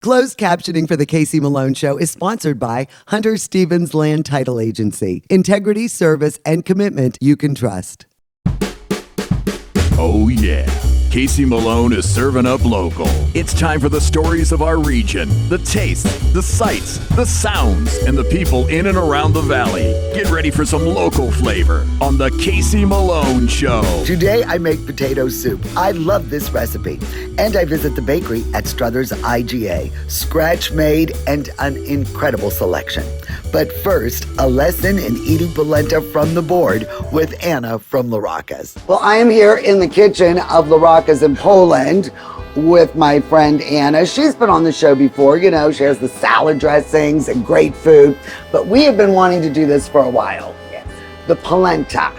Closed captioning for the Casey Malone Show is sponsored by Hunter Stevens Land Title Agency. Integrity, service, and commitment you can trust. Oh yeah, Casey Malone is serving up local. It's time for the stories of our region, the tastes, the sights, the sounds, and the people in and around the valley. Get ready for some local flavor on the Casey Malone Show. Today I make potato soup. I love this recipe. And I visit the bakery at Struthers IGA. Scratch made and an incredible selection. But first, a lesson in eating polenta from the board with Anna from La Rocca's. Well, I am here in the kitchen of La Rocca's in Poland with my friend Anna. She's been on the show before. You know, she has the salad dressings and great food. But we have been wanting to do this for a while. Yes. The polenta.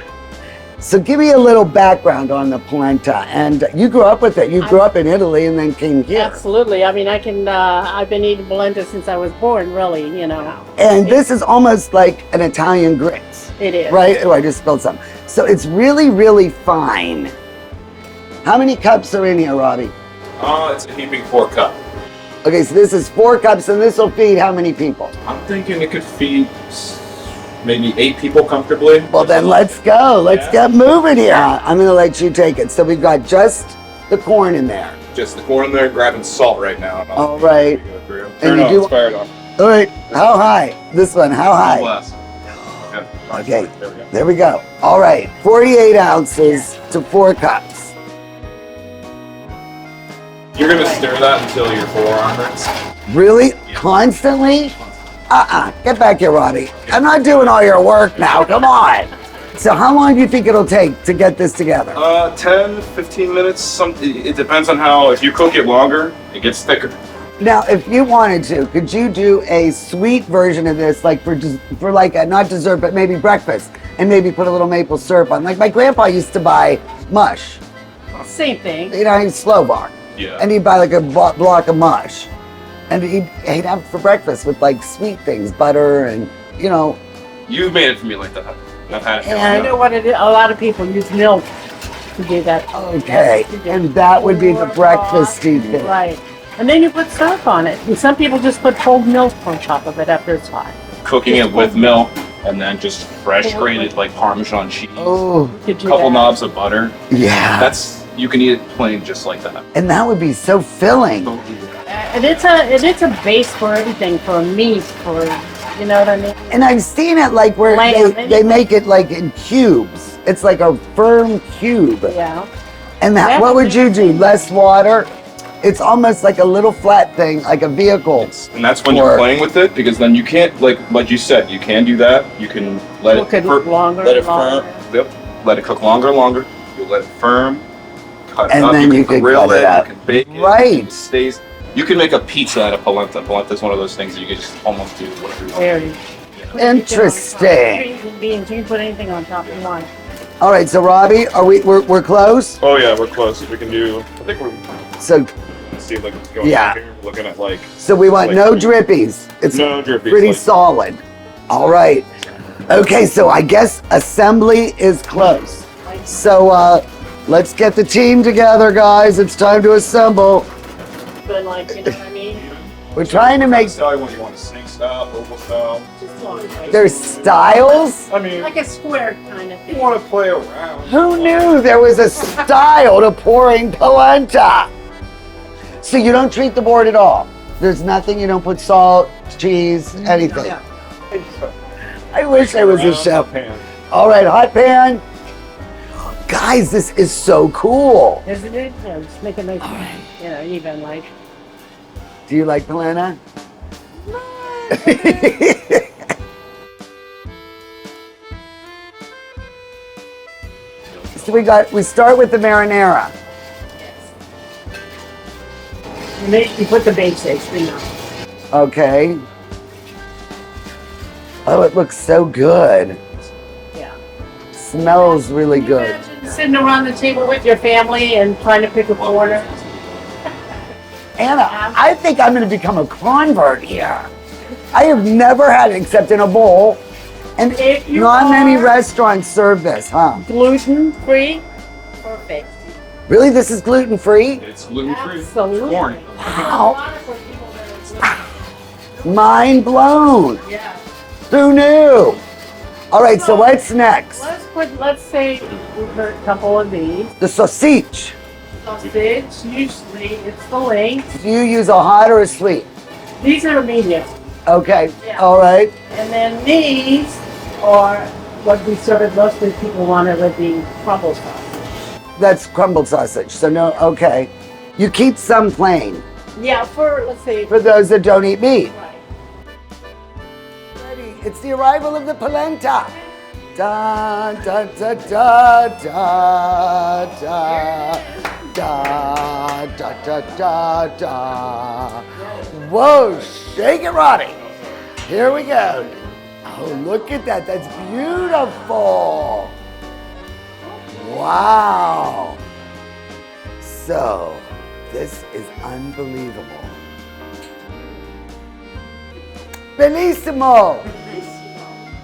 So give me a little background on the polenta. And you grew up with it. You grew up in Italy and then came here. Absolutely. I mean, I've been eating polenta since I was born, really, you know. And this is almost like an Italian grits. It is. Right? Oh, I just spilled some. So it's really, really fine. How many cups are in here, Robbie? It's a heaping 4-cup. Okay, so this is 4 cups, and this will feed how many people? I'm thinking it could feed maybe 8 people comfortably. Well, then let's go. Let's get moving here. I'm going to let you take it. So we've got just the corn in there. Just the corn there, grabbing salt right now. All right. Turn you off, do- it's fired off. All right. How high? This one, how high? Bless. Okay. There we go. There we go. All right. 48 ounces to 4 cups. You're going to stir that until your forearm hurts. Really? Constantly? Get back here, Robbie. I'm not doing all your work now. Come on. So how long do you think it'll take to get this together? 10, 15 minutes. It depends on how, if you cook it longer, it gets thicker. Now, if you wanted to, could you do a sweet version of this, like for like a, not dessert, but maybe breakfast, and maybe put a little maple syrup on? Like my grandpa used to buy mush. Same thing. You know, he's slow bar. Yeah. And he'd buy like a block of mush. And he'd have it for breakfast with like sweet things, butter and, you know. You've made it for me like that. I've had it. And- You know what it is? A lot of people use milk to do that. Okay, and that would be the breakfasty thing. Right. And then you put syrup on it. And some people just put cold milk on top of it after it's hot. Cooking it with milk and then just fresh grated like Parmesan cheese. Oh, You could do Couple that. knobs of butter. yeah. You can eat it plain just like that. And that would be so filling. And it's a base for everything, for meat, for, you know what I mean? And I've seen it like where Lamb, they make it like in cubes. It's like a firm cube. Yeah. And That what would would be you do? amazing. Less water? It's almost like a little flat thing, like a vehicle. And that's when you're playing with it, because then you can't, like you said, you can do that. You can let Cook it longer let it and longer. firm. Yep. Let it cook longer and longer. You let it firm. Cut it And up. then you can can grill cut it it. up. You can bake it. Right. It stays. You can make a pizza out of polenta. Polenta is one of those things that you can just almost do whatever you want. Very Interesting. Trees and beans, you can put anything on top you want. All right, so Robbie, we're close? Oh yeah, we're close. We can do. I think we're. So See, like it's going Yeah. here. We're looking at like we want Like no three- drippies. It's no drippies. pretty like, solid. All right. Okay, so I guess assembly is close. So let's get the team together, guys. It's time to assemble. But like, you know what I mean? We're trying to make style you want. You want a snake style, oval style. Just long, right? their styles. I mean, Like a square kind of you thing. want to play around. Who knew there was a style to pouring polenta? So you don't treat the board at all. There's nothing, you don't put salt, cheese, anything. I wish I was a chef. Pan. All right, hot pan. Guys, this is so cool. Isn't it? Yeah, just make it nice, you know, even like. Do you like polenta? So we start with the marinara. You put the basics, you know. Okay. Oh, it looks so good. Yeah. Smells really good. Imagine sitting around the table with your family and trying to pick a corner. Anna, I think I'm going to become a convert here. I have never had it except in a bowl. And If you not many are- restaurants serve this, huh? Gluten free, perfect. Really, this is gluten-free? It's gluten free. Absolutely. Corn. A Wow. lot of people that Mind blown. Yeah. Who knew? All right, so what's next? Let's say we put a couple of these. The sausage. Sausage, usually it's the length. Do you use a hot or a sweet? These are medium. Okay, Yeah. all right. And then these are what we serve mostly people want it with the crumble sausage. That's crumbled sausage, so no, okay. You keep some plain Yeah, let's say. for those that don't eat meat. Right. Ready, it's the arrival of the polenta. Da da da da da da da da da da da. Whoa, shake it, Ronnie. Here we go. Oh, look at that. That's beautiful. Wow. So, this is unbelievable. Bellissimo.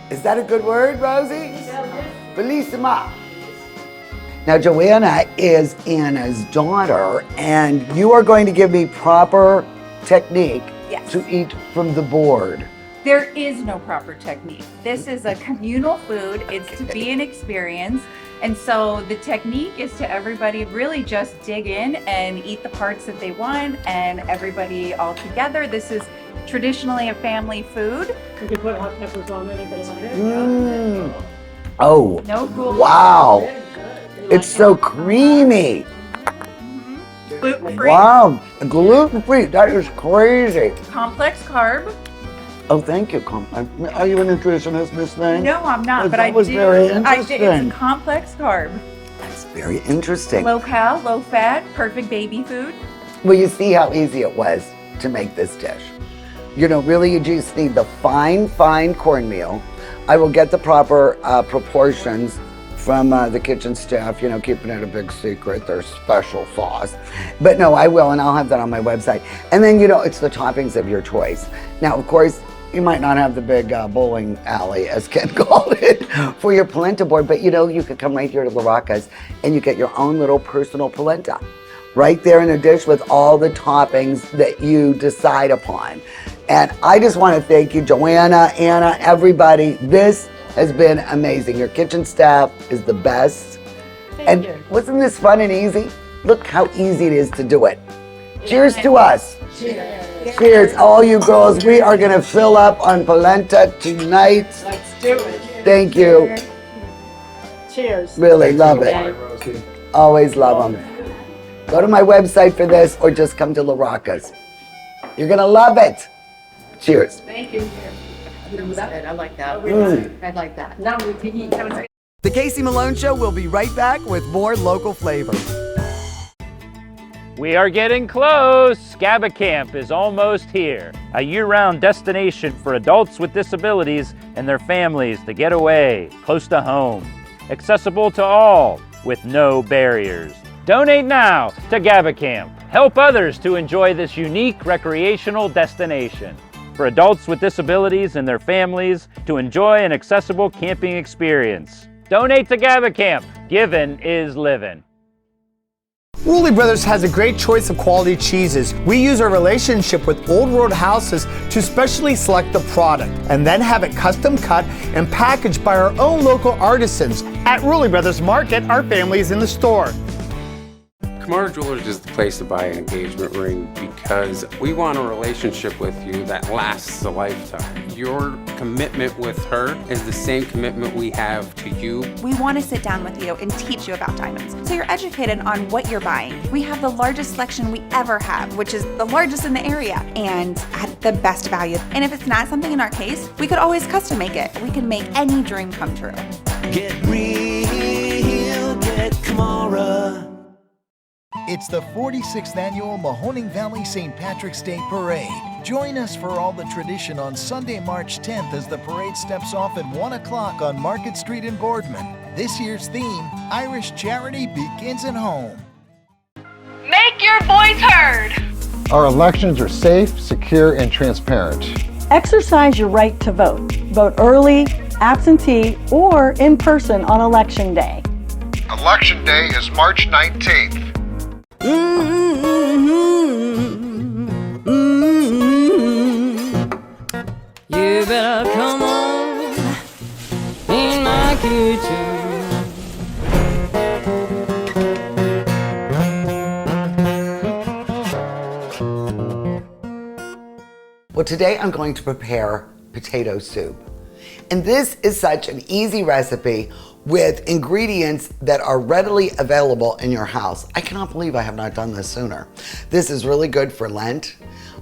Is that a good word, Rosie? Bellissima. Now, Joanna is Anna's daughter, and you are going to give me proper technique Yes. to eat from the board. There is no proper technique. This is a communal food. It's to be an experience. And so the technique is to everybody really just dig in and eat the parts that they want and everybody all together. This is traditionally a family food. You can put hot peppers on it if they want it. Mm. Oh, No cool. wow. It's so creamy. Gluten-free. Wow, gluten-free. That is crazy. Complex carb. Oh, thank you. Are you a nutritionist, Miss Thing? No, I'm not, but That I was do. very It's interesting. a complex carb. That's very interesting. Low cal, low fat, perfect baby food. Well, you see how easy it was to make this dish. You know, really, you just need the fine cornmeal. I will get the proper proportions from the kitchen staff, you know, keeping it a big secret, their special sauce. But no, I will, and I'll have that on my website. And then, you know, it's the toppings of your choice. Now, of course, you might not have the big bowling alley, as Ken called it, for your polenta board, but you know, you could come right here to La Rocca's and you get your own little personal polenta right there in a dish with all the toppings that you decide upon. And I just want to thank you, Joanna, Anna, everybody. This has been amazing. Your kitchen staff is the best. Thank you. Wasn't this fun and easy? Look how easy it is to do it. Cheers to us. Cheers, all you girls. We are going to fill up on polenta tonight. Let's do it. Thank you. Cheers. Really love it. Okay. Always love them. Go to my website for this or just come to La Rocca's. You're going to love it. Cheers. Thank you. I like that. I like that. Now we can eat. The Casey Malone Show will be right back with more local flavor. We are getting close. Scaba Camp is almost here. A year-round destination for adults with disabilities and their families to get away, close to home. Accessible to all, with no barriers. Donate now to GABA Camp. Help others to enjoy this unique recreational destination for adults with disabilities and their families to enjoy an accessible camping experience. Donate to GABA Camp. Giving is living. Rulli Brothers has a great choice of quality cheeses. We use our relationship with Old World Houses to specially select the product and then have it custom cut and packaged by our own local artisans. At Rulli Brothers Market, our family is in the store. Kamara Jewelers is the place to buy an engagement ring because we want a relationship with you that lasts a lifetime. Your commitment with her is the same commitment we have to you. We want to sit down with you and teach you about diamonds so you're educated on what you're buying. We have the largest selection we ever have, which is the largest in the area and at the best value. And if it's not something in our case, we could always custom make it. We can make any dream come true. Get real, get Kamara. It's the 46th annual Mahoning Valley St. Patrick's Day Parade. Join us for all the tradition on Sunday, March 10th as the parade steps off at 1 o'clock on Market Street in Boardman. This year's theme, Irish Charity Begins at Home. Make your voice heard. Our elections are safe, secure, and transparent. Exercise your right to vote. Vote early, absentee, or in person on Election Day. Election Day is March 19th. You better come on in my kitchen. Well, today I'm going to prepare potato soup. And this is such an easy recipe with ingredients that are readily available in your house. I cannot believe I have not done this sooner. This is really good for Lent.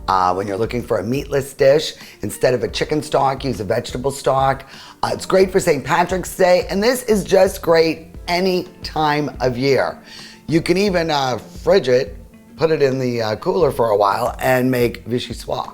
When you're looking for a meatless dish, instead of a chicken stock, use a vegetable stock. It's great for St. Patrick's Day, and this is just great any time of year. You can even fridge it, put it in the cooler for a while, and make vichyssoise.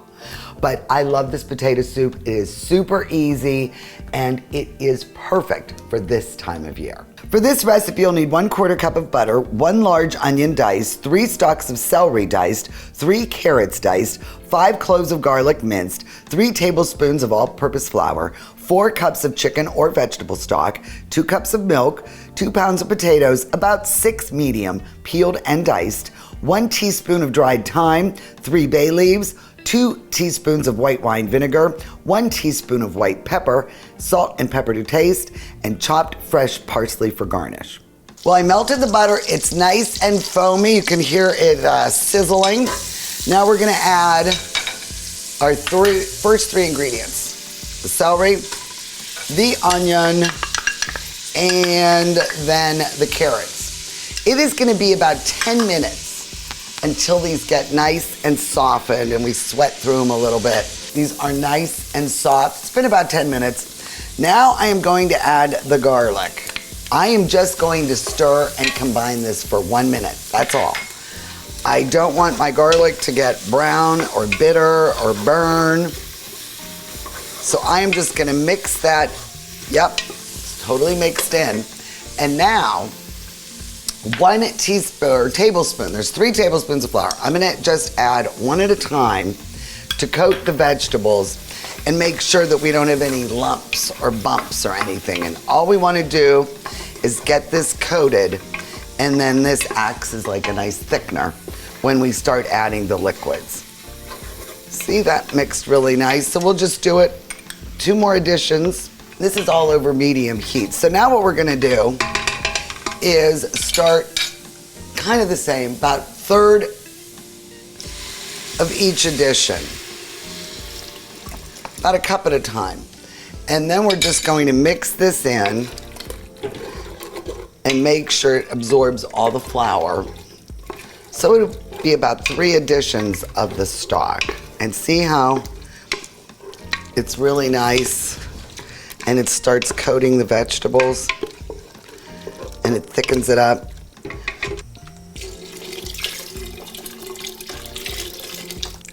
But I love this potato soup. It is super easy and it is perfect for this time of year. For this recipe, you'll need 1/4 cup of butter, 1 large onion diced, 3 stalks of celery diced, 3 carrots diced, 5 cloves of garlic minced, 3 tablespoons of all-purpose flour, 4 cups of chicken or vegetable stock, 2 cups of milk, 2 pounds of potatoes, about 6 medium, peeled and diced, 1 teaspoon of dried thyme, 3 bay leaves, 2 teaspoons of white wine vinegar, 1 teaspoon of white pepper, salt and pepper to taste, and chopped fresh parsley for garnish. Well, I melted the butter. It's nice and foamy. You can hear it sizzling. Now we're gonna add our first three ingredients: the celery, the onion, and then the carrots. It is gonna be about 10 minutes until these get nice and softened and we sweat through them a little bit. These are nice and soft. It's been about 10 minutes. Now I am going to add the garlic. I am just going to stir and combine this for 1 minute. That's all. I don't want my garlic to get brown or bitter or burn. So I am just gonna mix that. Yep, it's totally mixed in. And now, 1 tablespoon, there's 3 tablespoons of flour. I'm gonna just add 1 at a time to coat the vegetables and make sure that we don't have any lumps or bumps or anything. And all we wanna do is get this coated, and then this acts as like a nice thickener when we start adding the liquids. See, that mixed really nice. So we'll just do it, 2 more additions. This is all over medium heat. So now what we're gonna do is start kind of the same, about 1/3 of each addition, about a cup at a time. And then we're just going to mix this in and make sure it absorbs all the flour. So it'll be about 3 additions of the stock. And see how it's really nice and it starts coating the vegetables and it thickens it up.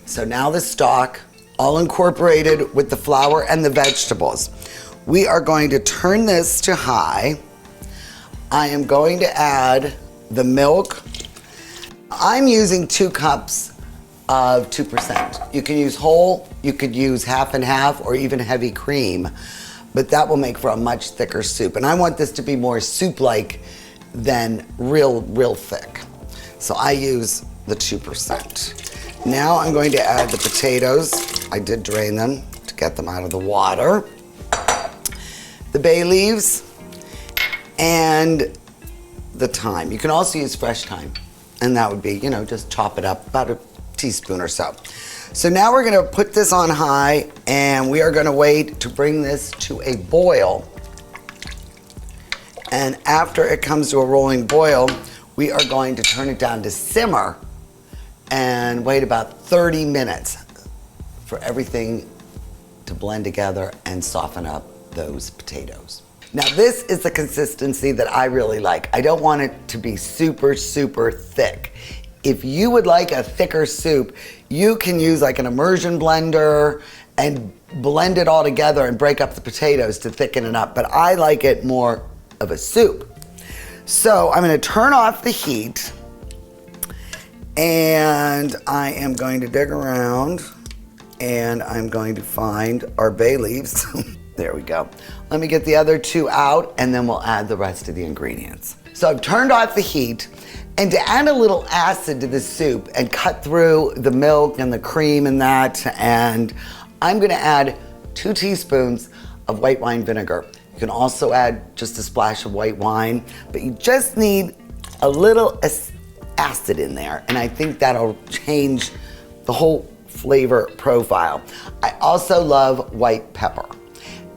So now the stock, all incorporated with the flour and the vegetables. We are going to turn this to high. I am going to add the milk. I'm using 2 cups of 2%. You can use whole, you could use half and half, or even heavy cream, but that will make for a much thicker soup. And I want this to be more soup-like than real thick. So I use the 2%. Now I'm going to add the potatoes. I did drain them to get them out of the water. The bay leaves and the thyme. You can also use fresh thyme, and that would be, you know, just chop it up, about a teaspoon or so. So now we're gonna put this on high, and we are gonna wait to bring this to a boil. And after it comes to a rolling boil, we are going to turn it down to simmer and wait about 30 minutes for everything to blend together and soften up those potatoes. Now this is the consistency that I really like. I don't want it to be super thick. If you would like a thicker soup, you can use like an immersion blender and blend it all together and break up the potatoes to thicken it up, but I like it more of a soup. So I'm gonna turn off the heat, and I am going to dig around, and I'm going to find our bay leaves. There we go. Let me get the other 2 out, and then we'll add the rest of the ingredients. So I've turned off the heat, and to add a little acid to the soup and cut through the milk and the cream and that, and I'm gonna add 2 teaspoons of white wine vinegar. You can also add just a splash of white wine, but you just need a little acid in there, and I think that'll change the whole flavor profile. I also love white pepper,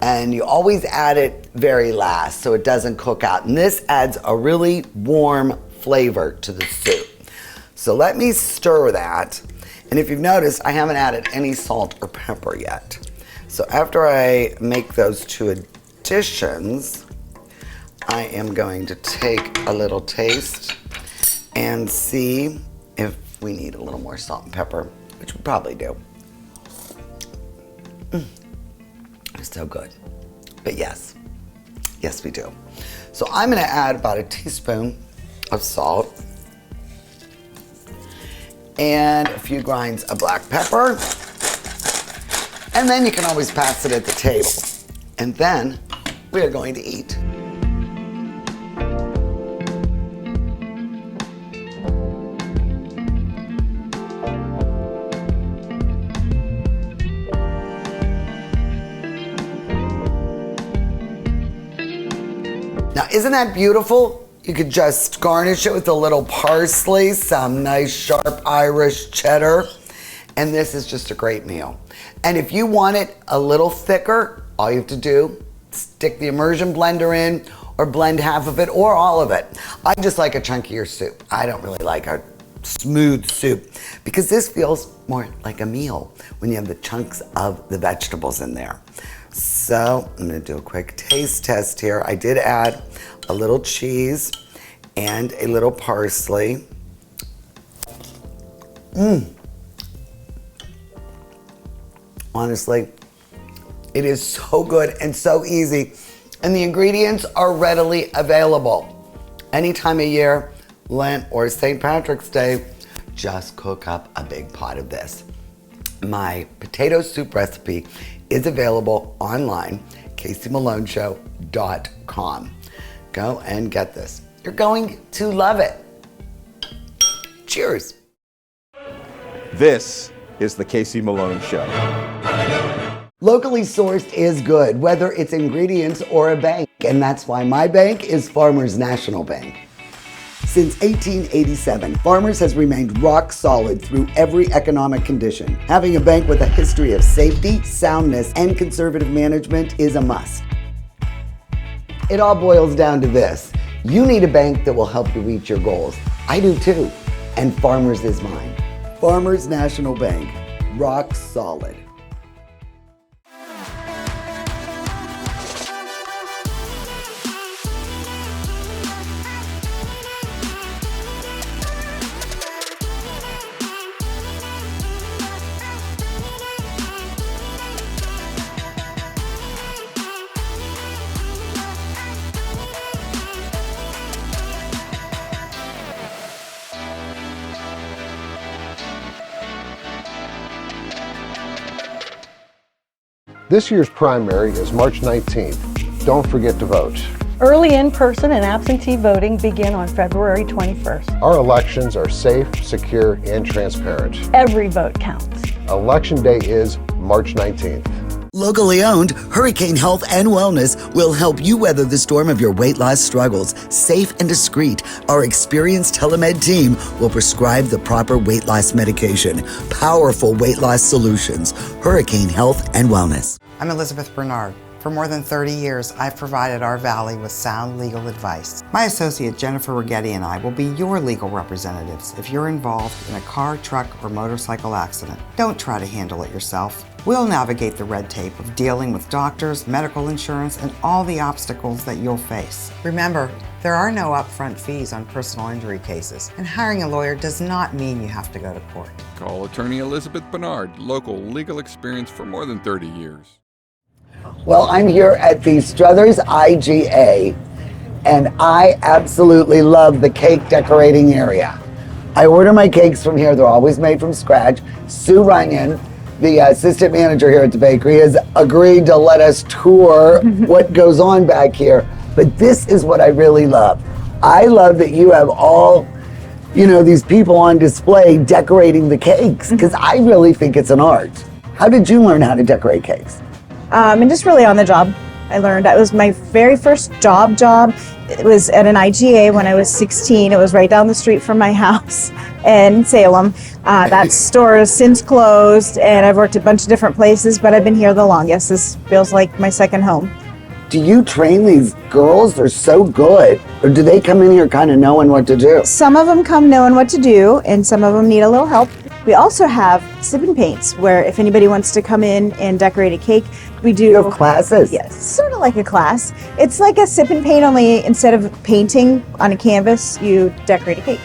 and you always add it very last so it doesn't cook out, and this adds a really warm flavor to the soup. So let me stir that, and if you've noticed, I haven't added any salt or pepper yet. So after I make those 2 additions, I am going to take a little taste and see if we need a little more salt and pepper, which we probably do. It's so good. But yes we do. So I'm gonna add about a teaspoon of salt and a few grinds of black pepper. And then you can always pass it at the table. And then we are going to eat. Now, isn't that beautiful? You could just garnish it with a little parsley, some nice sharp Irish cheddar, and this is just a great meal. And if you want it a little thicker, all you have to do, stick the immersion blender in, or blend half of it, or all of it. I just like a chunkier soup. I don't really like a smooth soup, because this feels more like a meal when you have the chunks of the vegetables in there. So I'm gonna do a quick taste test here. I did add a little cheese and a little parsley. Honestly, it is so good and so easy, and the ingredients are readily available. Any time of year, Lent or St. Patrick's Day, just cook up a big pot of this. My potato soup recipe is available online, CaseyMaloneShow.com. Go and get this. You're going to love it. Cheers. This is the Casey Malone Show. Locally sourced is good, whether it's ingredients or a bank, and that's why my bank is Farmers National Bank. Since 1887, Farmers has remained rock solid through every economic condition. Having a bank with a history of safety, soundness, and conservative management is a must. It all boils down to this. You need a bank that will help you reach your goals. I do too, and Farmers is mine. Farmers National Bank, rock solid. This year's primary is March 19th. Don't forget to vote. Early in-person and absentee voting begin on February 21st. Our elections are safe, secure, and transparent. Every vote counts. Election day is March 19th. Locally owned, Hurricane Health and Wellness will help you weather the storm of your weight loss struggles. Safe and discreet, our experienced telemed team will prescribe the proper weight loss medication. Powerful weight loss solutions. Hurricane Health and Wellness. I'm Elizabeth Bernard. For more than 30 years, I've provided our Valley with sound legal advice. My associate Jennifer Rigetti and I will be your legal representatives if you're involved in a car, truck, or motorcycle accident. Don't try to handle it yourself. We'll navigate the red tape of dealing with doctors, medical insurance, and all the obstacles that you'll face. Remember, there are no upfront fees on personal injury cases, and hiring a lawyer does not mean you have to go to court. Call attorney Elizabeth Bernard, local legal experience for more than 30 years. Well, I'm here at the Struthers IGA, and I absolutely love the cake decorating area. I order my cakes from here. They're always made from scratch. Sue Runyon, the assistant manager here at the bakery, has agreed to let us tour what goes on back here. But this is what I really love. I love that you have all, these people on display decorating the cakes, because I really think it's an art. How did you learn how to decorate cakes? and just really on the job. I learned. It was my very first job. It was at an IGA when I was 16. It was right down the street from my house in Salem. That store has since closed, and I've worked at a bunch of different places, but I've been here the longest. This feels like my second home. Do you train these girls? They're so good. Or do they come in here kind of knowing what to do? Some of them come knowing what to do, and some of them need a little help. We also have sip and paints, where if anybody wants to come in and decorate a cake, we do. You have classes? Yes, sort of like a class. It's like a sip and paint, only instead of painting on a canvas, you decorate a cake.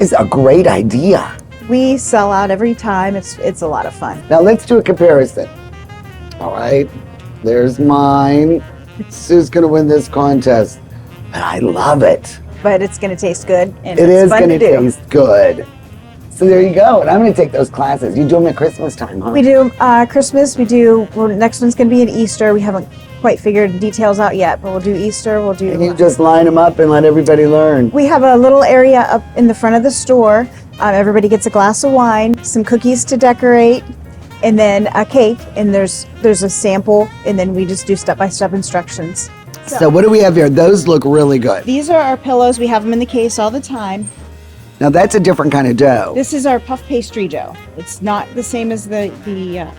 It's a great idea. We sell out every time. It's a lot of fun. Now let's do a comparison. All right, there's mine. Sue's gonna win this contest, and I love it. But it's gonna taste good, and It it's is fun gonna to do. taste good. So there you go, and I'm gonna take those classes. You do them at Christmas time, huh? We do Christmas. Next one's gonna be at Easter. We haven't quite figured details out yet, but we'll do Easter. We'll do. And you just line them up and let everybody learn. We have a little area up in the front of the store. Everybody gets a glass of wine, some cookies to decorate, and then a cake. And there's a sample, and then we just do step-by-step instructions. So what do we have here? Those look really good. These are our pillows. We have them in the case all the time. Now that's a different kind of dough. This is our puff pastry dough. It's not the same as the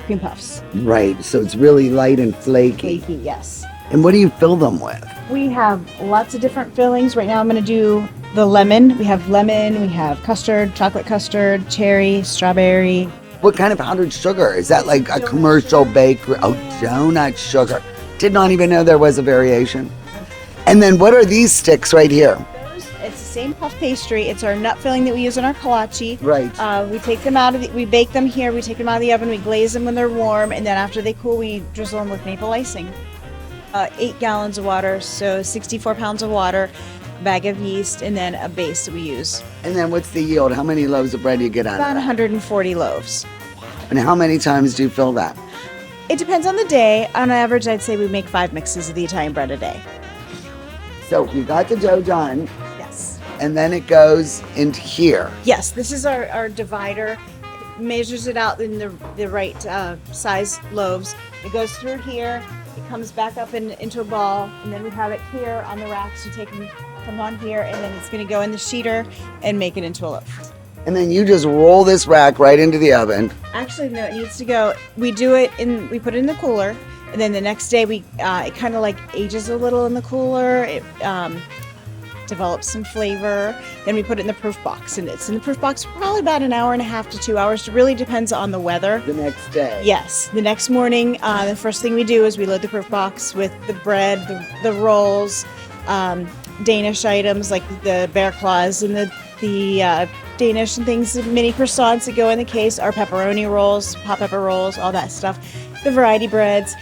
cream puffs. Right, so it's really light and flaky. Flaky, yes. And what do you fill them with? We have lots of different fillings. Right now I'm going to do the lemon. We have lemon, we have custard, chocolate custard, cherry, strawberry. What kind of powdered sugar? Is that like a commercial bakery? Oh, donut sugar. Did not even know there was a variation. And then what are these sticks right here? It's the same puff pastry. It's our nut filling that we use in our kolache. Right. We take them out of we bake them here. We take them out of the oven. We glaze them when they're warm, and then after they cool, we drizzle them with maple icing. 8 gallons of water, so 64 pounds of water, a bag of yeast, and then a base that we use. And then what's the yield? How many loaves of bread do you get out About of that? 140 loaves. And how many times do you fill that? It depends on the day. On average, I'd say we make 5 mixes of the Italian bread a day. So you got the dough done. Yes. And then it goes into here. Yes, this is our divider. It measures it out in the right size loaves. It goes through here. It comes back up into a ball, and then we have it here on the racks. You take them, come on here, and then it's going to go in the sheeter and make it into a loaf. And then you just roll this rack right into the oven. Actually, no, it needs to go. We do it we put it in the cooler, and then the next day it kind of like ages a little in the cooler. It develops some flavor. Then we put it in the proof box, and it's in the proof box for probably about an hour and a half to 2 hours. It really depends on the weather. The next day. Yes, the next morning, the first thing we do is we load the proof box with the bread, the rolls, Danish items like the bear claws and the Danish and things, the mini croissants that go in the case, our pepperoni rolls, hot pepper rolls, all that stuff, the variety breads.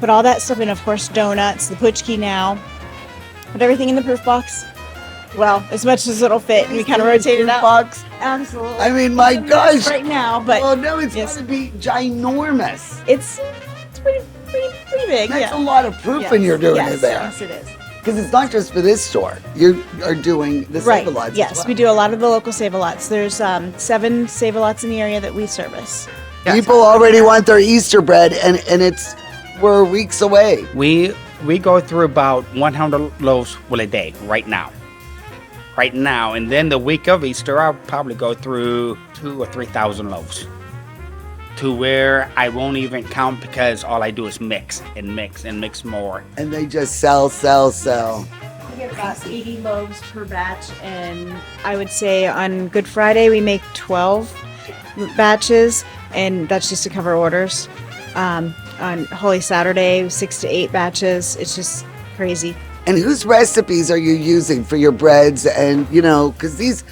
Put all that stuff in, of course, donuts, the puchki now. Put everything in the proof box. Well, as much as it'll fit, and we kind of rotate it out. Box? Absolutely. I mean, my gosh. Right now, but well, no, it's going to be ginormous. It's pretty big. That's yeah. a lot of proofing you're doing in there. Yes, it is. Because it's not just for this store. You are doing the Save-A-Lots Yes, as well. we do a lot of the local Save-A-Lots. There's 7 Save-A-Lots in the area that we service. People already want their Easter bread, and we're weeks away. We go through about 100 loaves a day right now. Right now, and then the week of Easter, I'll probably go through 2,000 or 3,000 loaves. To where I won't even count because all I do is mix and mix and mix more. And they just sell. We get about 80 loaves per batch, and I would say on Good Friday we make 12 batches, and that's just to cover orders. On Holy Saturday, 6 to 8 batches. It's just crazy. And whose recipes are you using for your breads? And, because these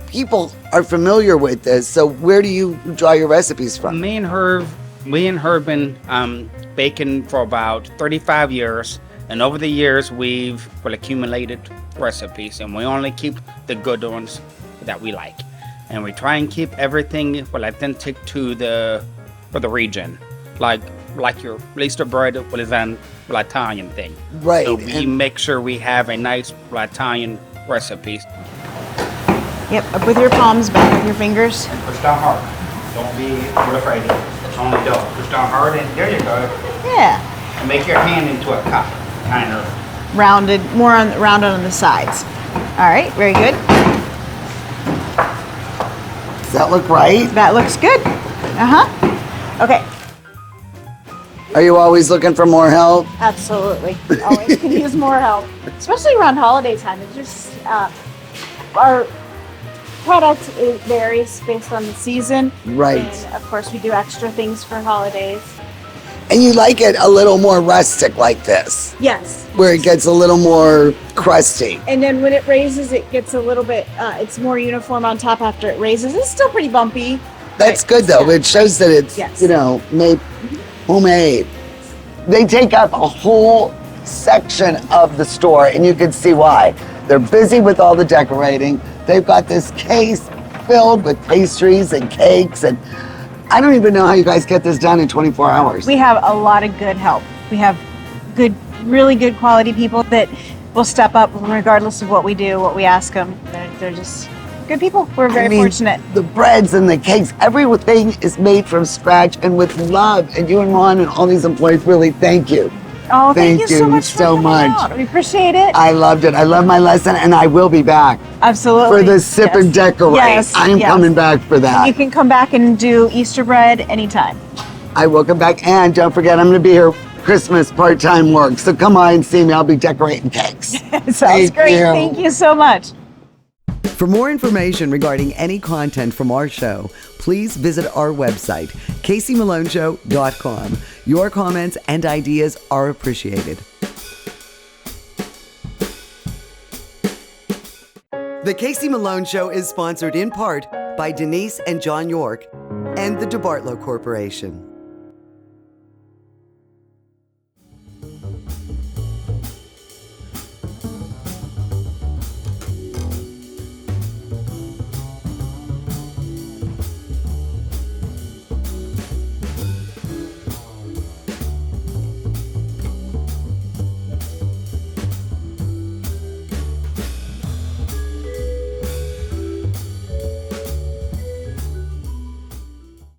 people are familiar with this, so where do you draw your recipes from? Me and Herb been baking for about 35 years, and over the years we've accumulated recipes, and we only keep the good ones that we like, and we try and keep everything authentic to the region, like your Easter bread is an Italian thing, right? So we make sure we have a nice Italian recipe. Yep, up with your palms, back with your fingers. And push down hard. Don't be afraid. It's only dough. Push down hard, and there you go. Yeah. And make your hand into a cup, kind of. Rounded on the sides. All right, very good. Does that look right? That looks good. Okay. Are you always looking for more help? Absolutely. Always can use more help, especially around holiday time. It's just our product it varies based on the season. Right. And of course, we do extra things for holidays. And you like it a little more rustic like this, Yes. where it gets a little more crusty. And then when it raises, it gets a little bit. It's more uniform on top after it raises. It's still pretty bumpy. That's good though. It shows that it's, Yes. you know, made homemade. They take up a whole section of the store and you can see why. They're busy with all the decorating. They've got this case filled with pastries and cakes, and I don't even know how you guys get this done in 24 hours. We have a lot of good help. We have really good quality people that will step up regardless of what we do, what we ask them. They're just good people. We're very fortunate. The breads and the cakes, everything is made from scratch and with love. And you and Ron and all these employees, really, thank you. Oh, thank you so much for coming out. We appreciate it. I loved it. I love my lesson, and I will be back. Absolutely. For the sip and decorate. Yes, I'm yes. coming back for that. You can come back and do Easter bread anytime. I will come back, and don't forget, I'm going to be here Christmas part-time work. So come on and see me. I'll be decorating cakes. Sounds great. Thank you so much. For more information regarding any content from our show, please visit our website, CaseyMaloneShow.com. Your comments and ideas are appreciated. The Casey Malone Show is sponsored in part by Denise and John York and the DeBartolo Corporation.